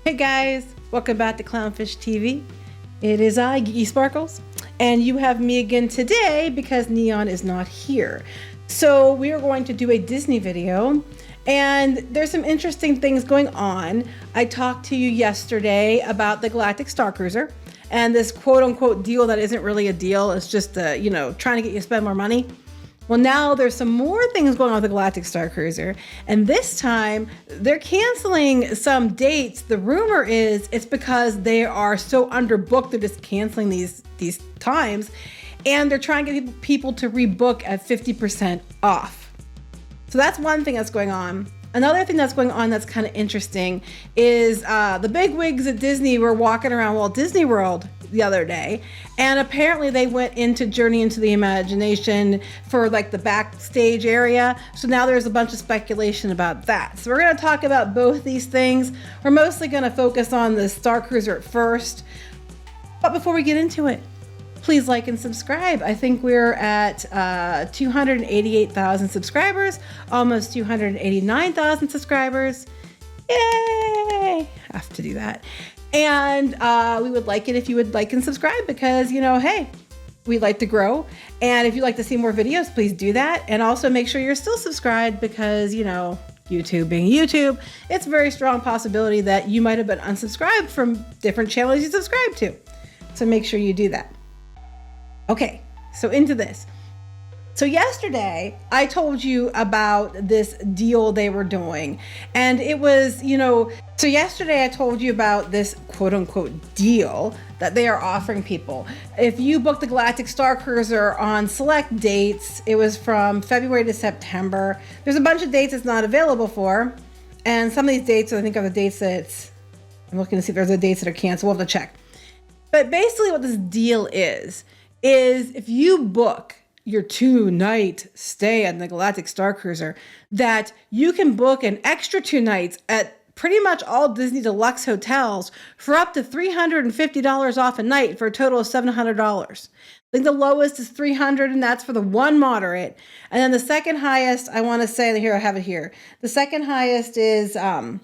Hey guys, welcome back to Clownfish TV. It is I, Geeky Sparkles, and you have me again today because Neon is not here. So we are going to do a Disney video, and there's some interesting things going on. I talked to you yesterday about the Galactic Starcruiser and this quote-unquote deal that isn't really a deal. It's just, trying to get you to spend more money. Well, now there's some more things going on with the Galactic Starcruiser, and this time they're canceling some dates. The rumor is it's because they are so underbooked, they're just canceling these times, and they're trying to get people to rebook at 50% off. So that's one thing that's going on. Another thing that's going on that's kind of interesting is the bigwigs at Disney were walking around Walt Disney World the other day, and apparently they went into Journey into the Imagination for like the backstage area. So now there's a bunch of speculation about that. So we're going to talk about both these things. We're mostly going to focus on the Starcruiser at first. But before we get into it, please like and subscribe. I think we're at 288,000 subscribers, almost 289,000 subscribers. Yay! Have to do that. And we would like it if you would like and subscribe because, hey, we'd like to grow. And if you'd like to see more videos, please do that. And also make sure you're still subscribed because, YouTube being YouTube, it's a very strong possibility that you might have been unsubscribed from different channels you subscribe to. So make sure you do that. Okay, so into this. So yesterday, I told you about this deal they were doing. And it was, so yesterday I told you about this quote unquote deal that they are offering people. If you book the Galactic Starcruiser on select dates, it was from February to September. There's a bunch of dates it's not available for. And some of these dates, I think are the dates I'm looking to see if there's the dates that are canceled. We'll have to check. But basically what this deal is if you book your 2-night stay at the Galactic Starcruiser, that you can book an extra 2 nights at pretty much all Disney Deluxe hotels for up to $350 off a night for a total of $700. I think the lowest is $300, and that's for the one moderate. And then the second highest, I want to say, here, I have it here. The second highest is $500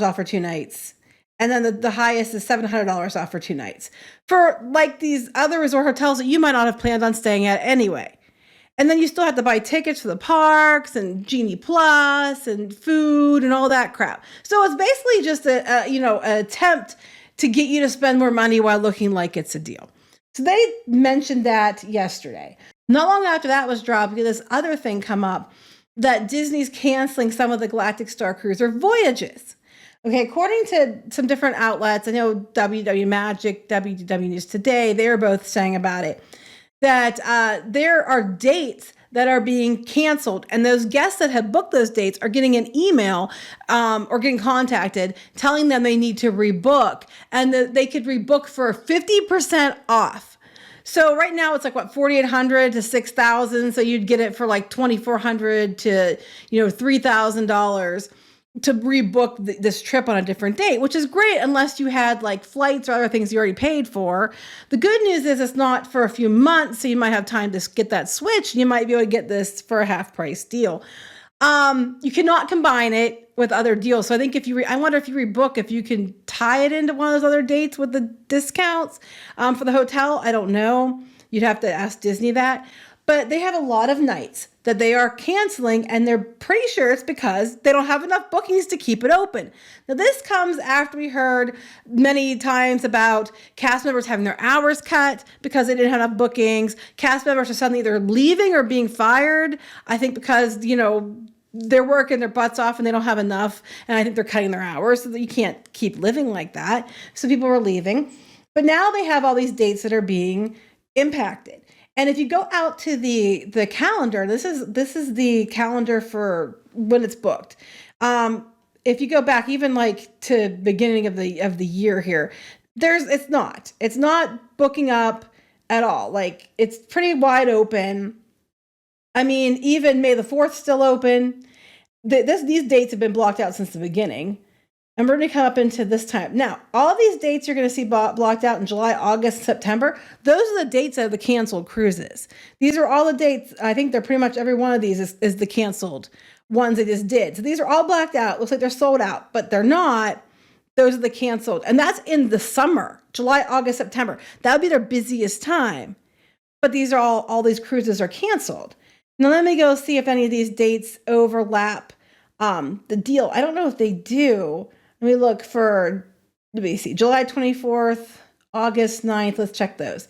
off for 2 nights. And then the highest is $700 off for 2 nights for like these other resort hotels that you might not have planned on staying at anyway. And then you still have to buy tickets for the parks and Genie Plus and food and all that crap. So it's basically just an attempt to get you to spend more money while looking like it's a deal. So they mentioned that yesterday. Not long after that was dropped, this other thing come up that Disney's canceling some of the Galactic Starcruiser voyages. Okay, according to some different outlets, I know WW Magic, WDW News Today, they were both saying about it, that there are dates that are being canceled, and those guests that have booked those dates are getting an email or getting contacted telling them they need to rebook, and that they could rebook for 50% off. So right now it's like $4,800 to $6,000, so you'd get it for like $2,400 to $3,000. to rebook this trip on a different date, which is great unless you had like flights or other things you already paid for. The good news is it's not for a few months, so you might have time to get that switch. You might be able to get this for a half price deal. You cannot combine it with other deals. So I think I wonder if you rebook, if you can tie it into one of those other dates with the discounts for the hotel. I don't know. You'd have to ask Disney that. But they have a lot of nights that they are canceling, and they're pretty sure it's because they don't have enough bookings to keep it open. Now, this comes after we heard many times about cast members having their hours cut because they didn't have enough bookings. Cast members are suddenly either leaving or being fired, I think because, they're working their butts off and they don't have enough, and I think they're cutting their hours so that you can't keep living like that. So people are leaving. But now they have all these dates that are being impacted. And if you go out to the calendar, this is the calendar for when it's booked. If you go back even like to beginning of the year here, it's not booking up at all. Like it's pretty wide open. I mean, even May the 4th still open. These dates have been blocked out since the beginning. And we're going to come up into this time. Now, all these dates you're going to see blocked out in July, August, September. Those are the dates of the canceled cruises. These are all the dates. I think they're pretty much every one of these is the canceled ones they just did. So these are all blacked out. Looks like they're sold out, but they're not. Those are the canceled. And that's in the summer, July, August, September. That would be their busiest time. But these are all these cruises are canceled. Now let me go see if any of these dates overlap the deal. I don't know if they do. Let me look for, let me see, July 24th, August 9th. Let's check those.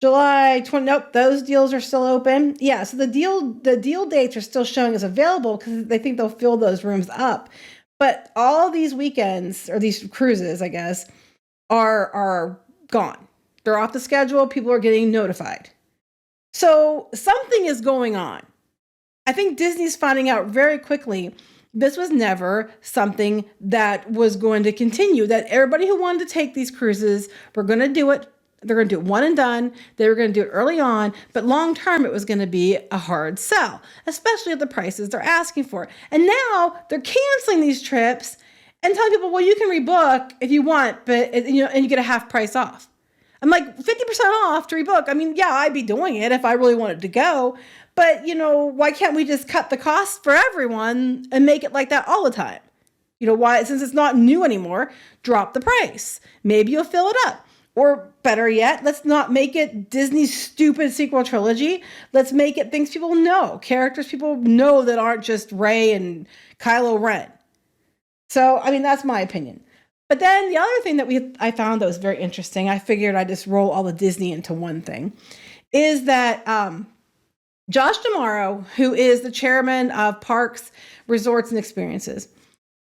July 20, nope, those deals are still open. Yeah, so the deal dates are still showing as available because they think they'll fill those rooms up. But all these weekends, or these cruises, I guess, are gone. They're off the schedule. People are getting notified. So something is going on. I think Disney's finding out very quickly this was never something that was going to continue, that everybody who wanted to take these cruises were going to do it. They're going to do it one and done. They were going to do it early on, but long term, it was going to be a hard sell, especially at the prices they're asking for. And now they're canceling these trips and telling people, well, you can rebook if you want, but and you get a half price off. I'm like, 50% off to rebook. I mean, yeah, I'd be doing it if I really wanted to go, but why can't we just cut the cost for everyone and make it like that all the time? Why, since it's not new anymore, drop the price. Maybe you'll fill it up. Or better yet, let's not make it Disney's stupid sequel trilogy. Let's make it things people know, characters people know that aren't just Rey and Kylo Ren. So, I mean, that's my opinion. But then the other thing that I found that was very interesting, I figured I'd just roll all the Disney into one thing, is that Josh D'Amaro, who is the chairman of Parks, Resorts, and Experiences,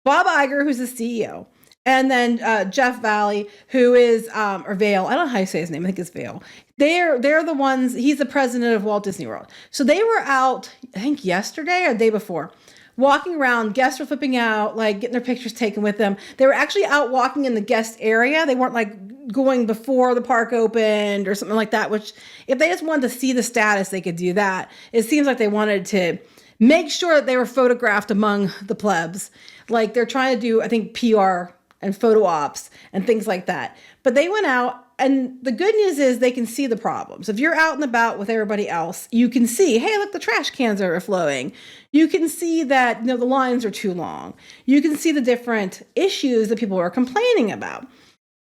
Bob Iger, who's the CEO, and then Jeff Valley, who is, or Vale, I don't know how you say his name, I think it's Vale. They're the ones, he's the president of Walt Disney World. So they were out, I think yesterday or the day before, walking around, guests were flipping out, like getting their pictures taken with them. They were actually out walking in the guest area. They weren't like going before the park opened or something like that, which if they just wanted to see the status, they could do that. It seems like they wanted to make sure that they were photographed among the plebs. Like they're trying to do, I think, PR and photo ops and things like that. But they went out, and the good news is they can see the problems. If you're out and about with everybody else, you can see, hey, look, the trash cans are overflowing. You can see that the lines are too long. You can see the different issues that people are complaining about.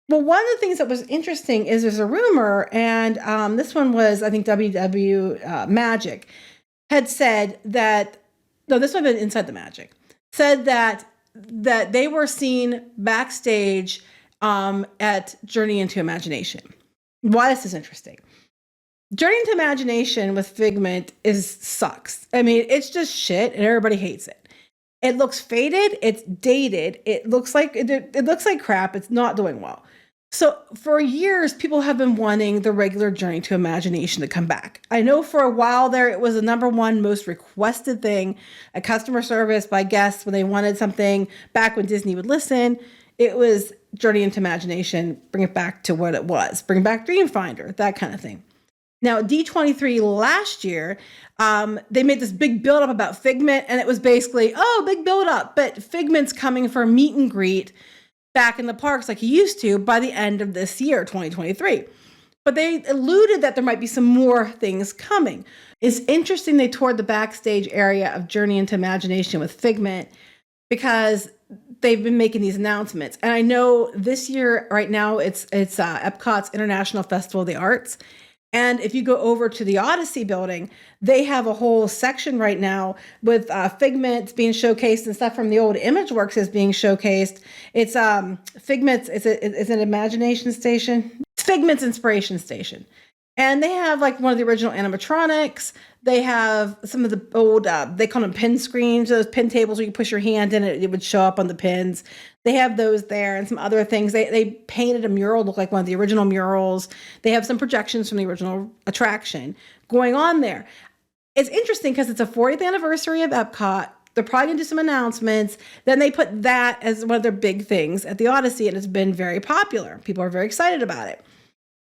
Well, one of the things that was interesting is there's a rumor, and this one was, I think, WW Magic had said that, no, this one had been Inside the Magic, said that they were seen backstage at Journey into Imagination. Why this is interesting. Journey into Imagination with Figment sucks. I mean, it's just shit and everybody hates it. It looks faded, it's dated, it looks like crap, it's not doing well. So for years, people have been wanting the regular Journey to Imagination to come back. I know for a while there, it was the #1 most requested thing at customer service by guests when they wanted something back when Disney would listen. It was Journey into Imagination, bring it back to what it was, bring back Dreamfinder, that kind of thing. Now, at D23 last year, they made this big buildup about Figment, and it was basically, big buildup, but Figment's coming for a meet and greet back in the parks like he used to by the end of this year, 2023. But they alluded that there might be some more things coming. It's interesting they toured the backstage area of Journey into Imagination with Figment because they've been making these announcements. And I know this year, right now, it's Epcot's International Festival of the Arts. And if you go over to the Odyssey building, they have a whole section right now with Figments being showcased and stuff from the old ImageWorks is being showcased. It's Figments, it's an imagination station. It's Figments Inspiration Station. And they have like one of the original animatronics. They have some of the old, they call them pin screens, those pin tables where you push your hand in it would show up on the pins. They have those there and some other things. They painted a mural, look like one of the original murals. They have some projections from the original attraction going on there. It's interesting because it's a 40th anniversary of Epcot. They're probably going to do some announcements. Then they put that as one of their big things at the Odyssey, and it's been very popular. People are very excited about it.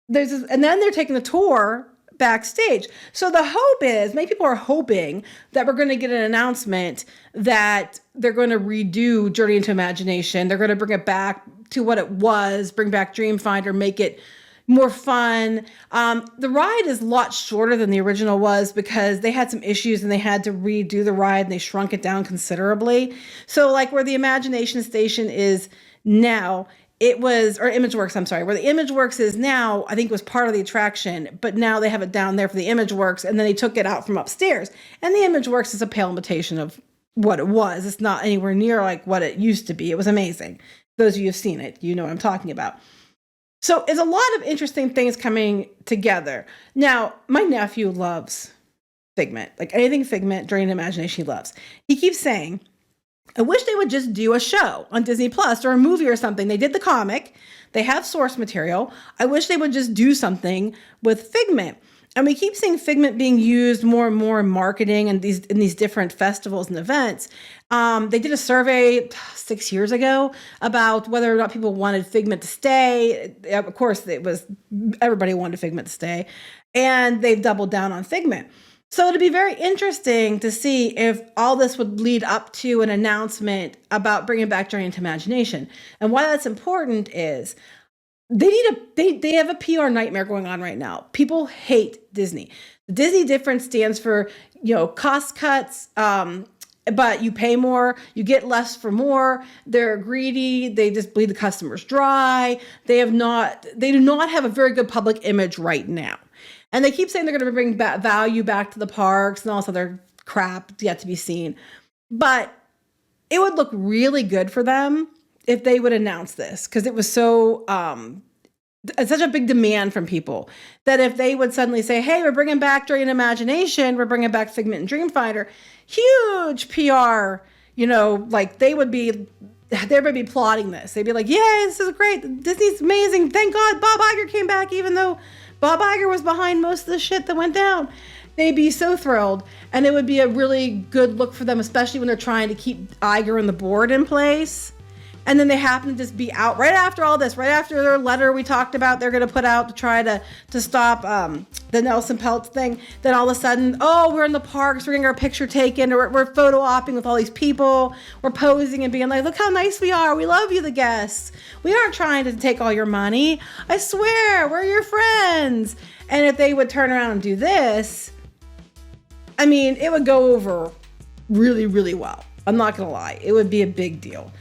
And then they're taking the tour backstage. So the hope is, many people are hoping that we're going to get an announcement that they're going to redo Journey into Imagination. They're going to bring it back to what it was, bring back Dreamfinder, make it more fun. The ride is a lot shorter than the original was because they had some issues and they had to redo the ride and they shrunk it down considerably. So like where the Imagination Station is now, it was, or ImageWorks, I'm sorry, where the ImageWorks is now, I think was part of the attraction, but now they have it down there for the ImageWorks, and then they took it out from upstairs. And the ImageWorks is a pale imitation of what it was. It's not anywhere near like what it used to be. It was amazing. Those of you who've seen it, you know what I'm talking about. So it's a lot of interesting things coming together. Now, my nephew loves Figment. Like anything Figment, Journey into Imagination, he loves. He keeps saying, I wish they would just do a show on Disney Plus or a movie or something. They did the comic. They have source material. I wish they would just do something with Figment. And we keep seeing Figment being used more and more in marketing and in these different festivals and events. They did a survey 6 years ago about whether or not people wanted Figment to stay. Of course, everybody wanted Figment to stay. And they've doubled down on Figment. So it'd be very interesting to see if all this would lead up to an announcement about bringing back Journey into Imagination. And why that's important is they have a PR nightmare going on right now. People hate Disney. The Disney difference stands for, cost cuts, but you pay more, you get less for more. They're greedy. They just bleed the customers dry. They do not have a very good public image right now. And they keep saying they're going to bring value back to the parks and all this other crap yet to be seen. But it would look really good for them if they would announce this, because it was so it's such a big demand from people that if they would suddenly say, hey, we're bringing back Journey into Imagination, we're bringing back Figment and Dreamfinder, huge PR, like they would be plotting this. They'd be like, yay, this is great. Disney's amazing. Thank God Bob Iger came back, even though Bob Iger was behind most of the shit that went down. They'd be so thrilled. And it would be a really good look for them, especially when they're trying to keep Iger and the board in place. And then they happen to just be out right after all this, right after their letter we talked about they're going to put out to try to stop the Nelson Peltz thing. Then all of a sudden, we're in the parks, we're getting our picture taken, or we're photo opping with all these people. We're posing and being like, look how nice we are. We love you, the guests. We aren't trying to take all your money. I swear, we're your friends. And if they would turn around and do this, I mean, it would go over really, really well. I'm not going to lie. It would be a big deal.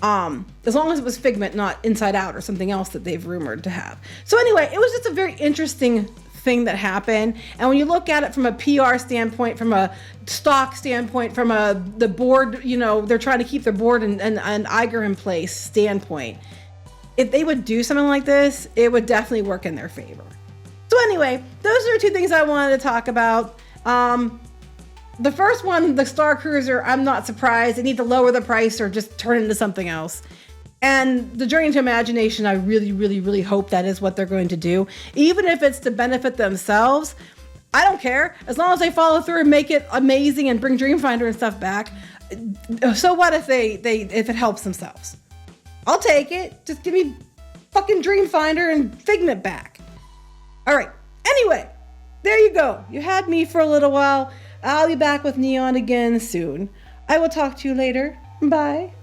As long as it was Figment, not Inside Out or something else that they've rumored to have. So anyway, it was just a very interesting thing that happened. And when you look at it from a PR standpoint, from a stock standpoint, from the board, they're trying to keep their board and Iger in place standpoint, if they would do something like this, it would definitely work in their favor. So anyway, those are two things I wanted to talk about. The first one, the Starcruiser, I'm not surprised. They need to lower the price or just turn it into something else. And the Journey into Imagination, I really, really, really hope that is what they're going to do. Even if it's to benefit themselves, I don't care. As long as they follow through and make it amazing and bring Dreamfinder and stuff back. So what if if it helps themselves? I'll take it. Just give me fucking Dreamfinder and Figment back. All right. Anyway, there you go. You had me for a little while. I'll be back with Neon again soon. I will talk to you later. Bye.